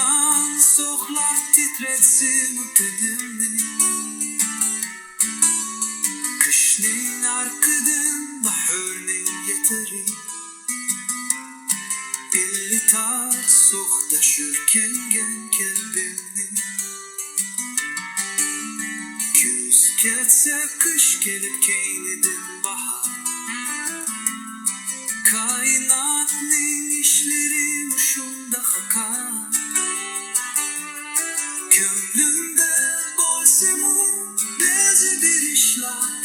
İnan soğuklar titretsin bedimni. Kışnin arkıdın bahörnin yeteri. Illi tat soğukdaşırken gen kelbimni. Küz ketse kış gelip keynidin bahar. Kainatning işleri muşunda hakar. Gönlümde bolsemu bezi bir işler.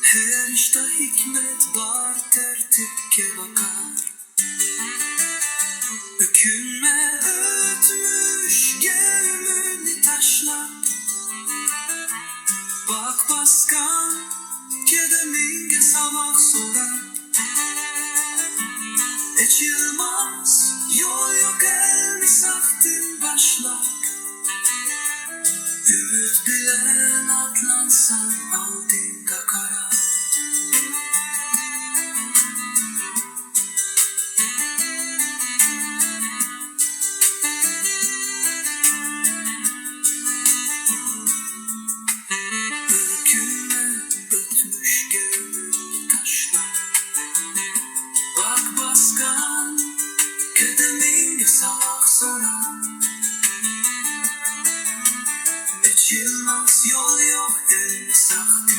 Her işte hikmet var tertipke bakar. Ökünme ötmüş gelmeni taşlar. Bak baskan kedeminge sabah sorar. Geçilmez yol yok elini saktin başlar. Ümit bilen atlansan aldın kakara. Ökünme ötmüş gönül taşlar. Bak baskan kedeminge sabah sorar. Geçilmez yol yok elini saktin.